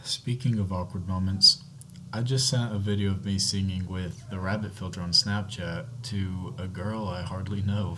Speaking of awkward moments, I just sent a video of me singing with the rabbit filter on Snapchat to a girl I hardly know.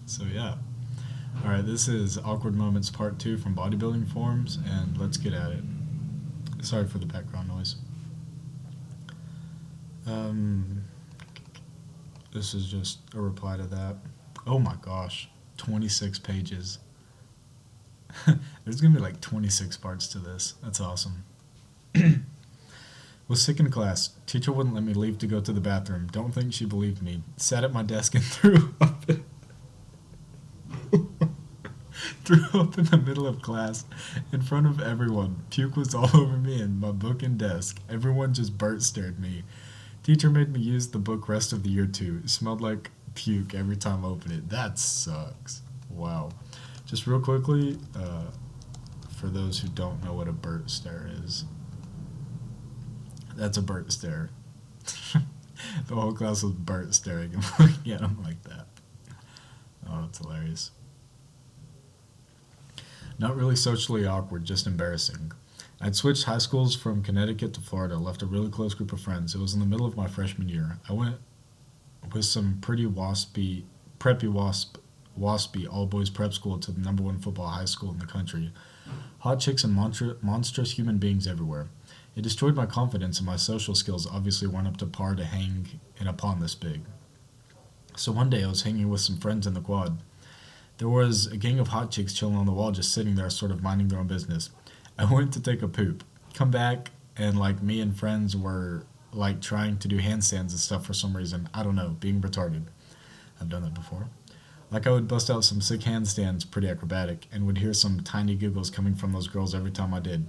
So, yeah. Alright, this is Awkward Moments Part 2 from Bodybuilding Forums, and let's get at it. Sorry for the background noise. Um, this is just a reply to that. Oh my gosh, 26 pages. There's gonna be like 26 parts to this. That's awesome. Was sick in class. Teacher wouldn't let me leave to go to the bathroom. Don't think she believed me. Sat at my desk and threw up. Threw up in the middle of class in front of everyone. Puke was all over me and my book and desk. Everyone just Bert stared me. Teacher made me use the book rest of the year too. It smelled like puke every time I opened it. That sucks. Wow. Just real quickly, for those who don't know what a Bert stare is, that's a Bert stare. The whole class was Bert staring and looking at him like that. Oh, it's hilarious. Not really socially awkward, just embarrassing. I'd switched high schools from Connecticut to Florida, left a really close group of friends. It was in the middle of my freshman year. I went with some pretty waspy all-boys prep school to the number one football high school in the country. Hot chicks and monstrous human beings everywhere. It destroyed my confidence, and my social skills obviously weren't up to par to hang in a pond this big. So one day I was hanging with some friends in the quad. There was a gang of hot chicks chilling on the wall, just sitting there sort of minding their own business. I went to take a poop. Come back, and like me and friends were like trying to do handstands and stuff for some reason. I don't know, being retarded. I've done that before. Like I would bust out some sick handstands, pretty acrobatic, and would hear some tiny giggles coming from those girls every time I did.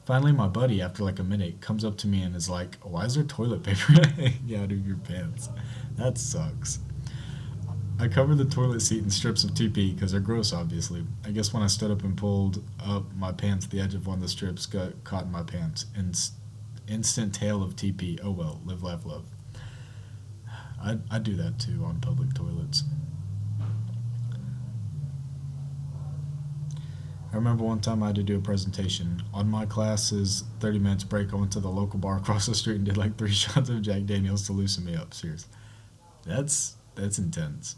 Finally, my buddy, after like a minute, comes up to me and is like, "Why is there toilet paper hanging out of your pants? That sucks." I covered the toilet seat in strips of TP because they're gross, obviously. I guess when I stood up and pulled up my pants, the edge of one of the strips got caught in my pants. Instant tail of TP. Oh well, live, laugh, love. I do that too on public toilets. I remember one time I had to do a presentation. On my class's 30 minutes break, I went to the local bar across the street and did like 3 shots of Jack Daniels to loosen me up. Serious. That's intense.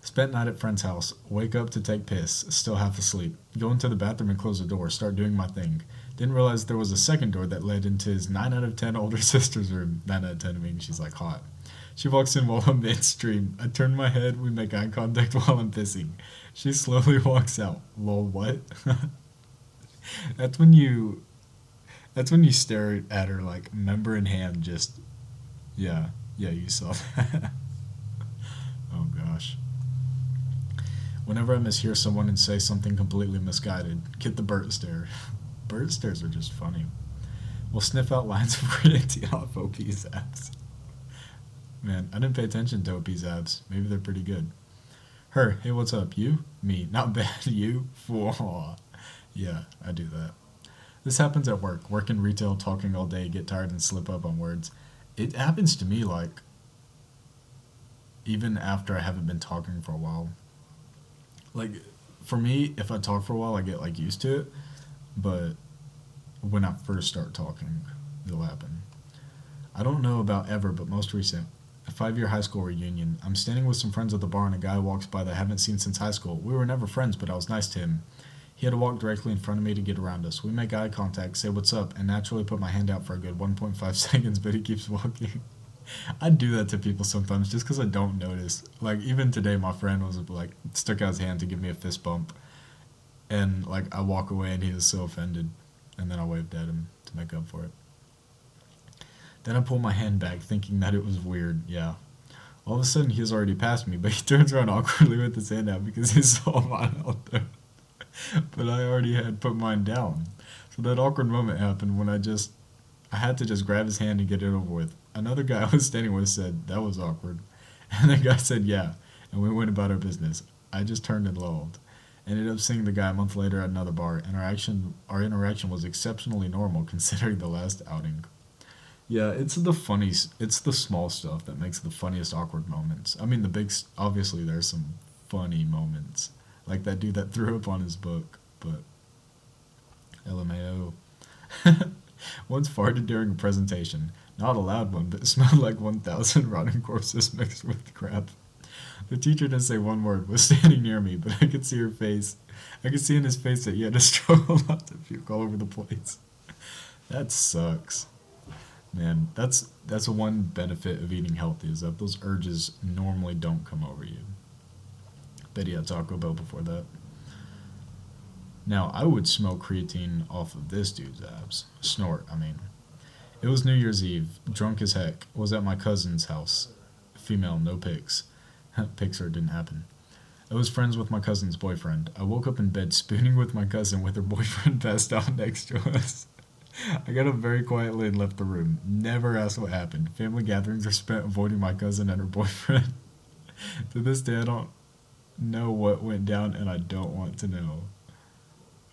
Spent night at friend's house. Wake up to take piss. Still half asleep. Go into the bathroom and close the door. Start doing my thing. Didn't realize there was a second door that led into his 9 out of 10 older sister's room. 9 out of 10, I mean, she's like hot. She walks in while I'm midstream. I turn my head. We make eye contact while I'm pissing. She slowly walks out. Lol, what? That's when you stare at her like member in hand. Just yeah, you saw that. Oh gosh. Whenever I mishear someone and say something completely misguided, get the Bert stare. Bert stares are just funny. We'll sniff out lines of creatine off OP's abs. Man, I didn't pay attention to OP's abs. Maybe they're pretty good. Her, hey, what's up? You? Me. Not bad. You? Fool. Yeah, I do that. This happens at work. Work in retail, talking all day, get tired and slip up on words. It happens to me like even after I haven't been talking for a while. Like, for me, if I talk for a while, I get like used to it. But when I first start talking, it'll happen. I don't know about ever, but most recent. A 5-year high school reunion. I'm standing with some friends at the bar and a guy walks by that I haven't seen since high school. We were never friends, but I was nice to him. He had to walk directly in front of me to get around us. We make eye contact, say what's up, and naturally put my hand out for a good 1.5 seconds, but he keeps walking. I do that to people sometimes just because I don't notice. Like, even today, my friend was like, stuck out his hand to give me a fist bump. And, like, I walk away and he was so offended. And then I waved at him to make up for it. Then I pull my hand back, thinking that it was weird. Yeah. All of a sudden, he has already passed me, but he turns around awkwardly with his hand out because he saw mine out there. But I already had put mine down. So that awkward moment happened when I had to just grab his hand and get it over with. Another guy I was standing with said, that was awkward. And the guy said, yeah. And we went about our business. I just turned and lolled. Ended up seeing the guy a month later at another bar. Our interaction was exceptionally normal considering the last outing. Yeah, it's the small stuff that makes the funniest awkward moments. I mean, obviously there's some funny moments. Like that dude that threw up on his book, but LMAO. Once farted during a presentation. Not a loud one, but it smelled like 1,000 rotten corpses mixed with crap. The teacher didn't say one word, was standing near me, but I could see her face. I could see in his face that he had to struggle not to puke all over the place. That sucks. Man, that's one benefit of eating healthy is that those urges normally don't come over you. Bet he had Taco Bell before that. Now, I would smoke creatine off of this dude's abs. Snort, I mean. It was New Year's Eve, drunk as heck, was at my cousin's house. Female, no pics. Picture didn't happen. I was friends with my cousin's boyfriend. I woke up in bed spooning with my cousin with her boyfriend passed out next to us. I got up very quietly and left the room. Never asked what happened. Family gatherings are spent avoiding my cousin and her boyfriend. To this day, I don't know what went down and I don't want to know.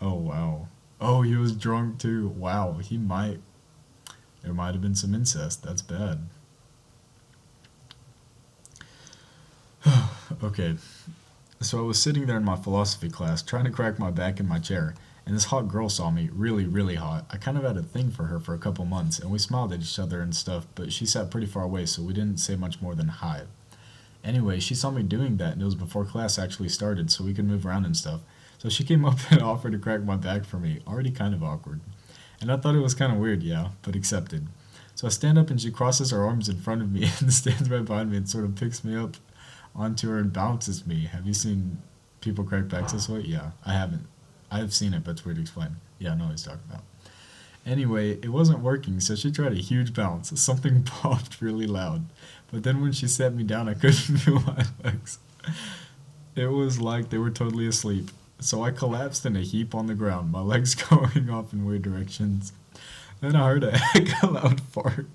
Oh, wow. Oh, he was drunk too. Wow, there might have been some incest. That's bad. Okay, so I was sitting there in my philosophy class trying to crack my back in my chair, and this hot girl saw me, really, really hot. I kind of had a thing for her for a couple months, and we smiled at each other and stuff, but she sat pretty far away, so we didn't say much more than hi. Anyway, she saw me doing that, and it was before class actually started, so we could move around and stuff. So she came up and offered to crack my back for me, already kind of awkward. And I thought it was kind of weird, yeah, but accepted. So I stand up and she crosses her arms in front of me and stands right behind me and sort of picks me up onto her and bounces me. Have you seen people crack backs this way? Yeah, I haven't. I've seen it, but it's weird to explain. Yeah, I know what he's talking about. Anyway, it wasn't working, so she tried a huge bounce. Something popped really loud. But then when she set me down, I couldn't feel my legs. It was like they were totally asleep. So I collapsed in a heap on the ground, my legs going off in weird directions. Then I heard a heck loud fart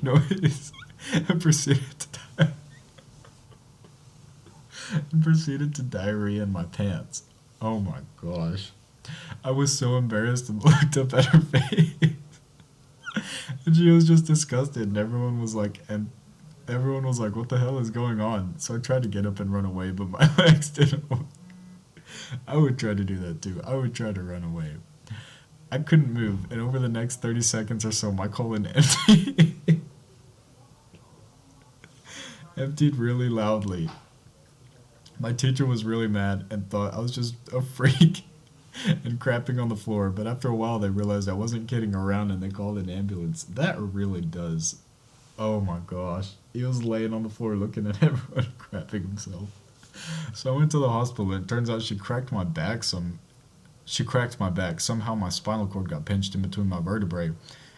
noise and proceeded to diarrhea in my pants. Oh my gosh. I was so embarrassed and looked up at her face. And she was just disgusted and everyone was like, what the hell is going on? So I tried to get up and run away, but my legs didn't work. I would try to do that too. I would try to run away. I couldn't move, and over the next 30 seconds or so, my colon emptied really loudly. My teacher was really mad and thought I was just a freak and crapping on the floor, but after a while they realized I wasn't kidding around and they called an ambulance. That really does. Oh my gosh. He was laying on the floor looking at everyone crapping himself. So I went to the hospital and it turns out she cracked my back. Somehow my spinal cord got pinched in between my vertebrae.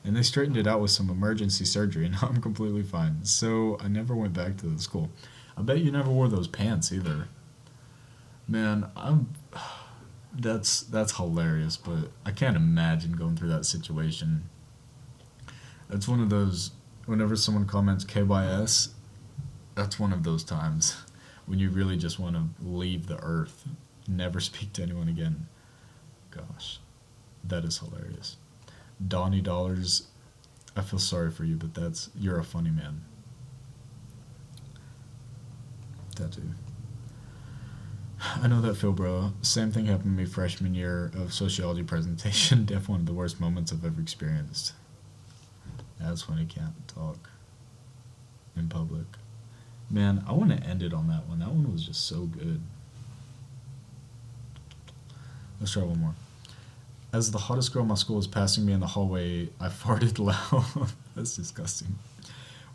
And they straightened it out with some emergency surgery and now I'm completely fine. So I never went back to the school. I bet you never wore those pants either. Man, that's hilarious, but I can't imagine going through that situation. That's one of those, whenever someone comments KYS, that's one of those times when you really just want to leave the earth, never speak to anyone again. Gosh, that is hilarious. Donnie Dollars, I feel sorry for you, but you're a funny man. Tattoo. I know that feel, bro. Same thing happened to me freshman year of sociology presentation. Definitely one of the worst moments I've ever experienced. That's when you can't talk in public. Man, I want to end it on that one. That one was just so good. Let's try one more. As the hottest girl in my school was passing me in the hallway, I farted loud. That's disgusting.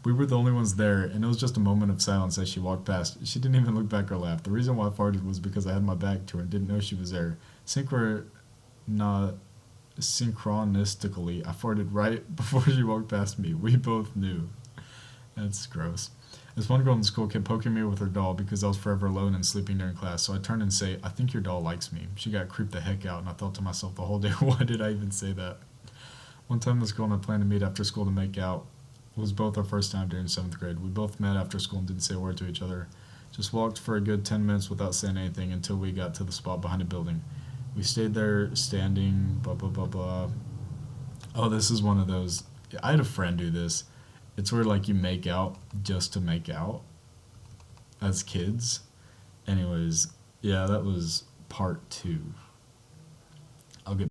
We were the only ones there, and it was just a moment of silence as she walked past. She didn't even look back or laugh. The reason why I farted was because I had my back to her and didn't know she was there. Synchronistically, I farted right before she walked past me. We both knew. That's gross. This one girl in school kept poking me with her doll because I was forever alone and sleeping during class, so I turned and say, I think your doll likes me. She got creeped the heck out, and I thought to myself the whole day, why did I even say that? One time this girl and I planned to meet after school to make out. It was both our first time during 7th grade. We both met after school and didn't say a word to each other. Just walked for a good 10 minutes without saying anything until we got to the spot behind a building. We stayed there standing, blah, blah, blah, blah. Oh, this is one of those. I had a friend do this. It's where, like, you make out just to make out as kids. Anyways, yeah, that was part 2. I'll get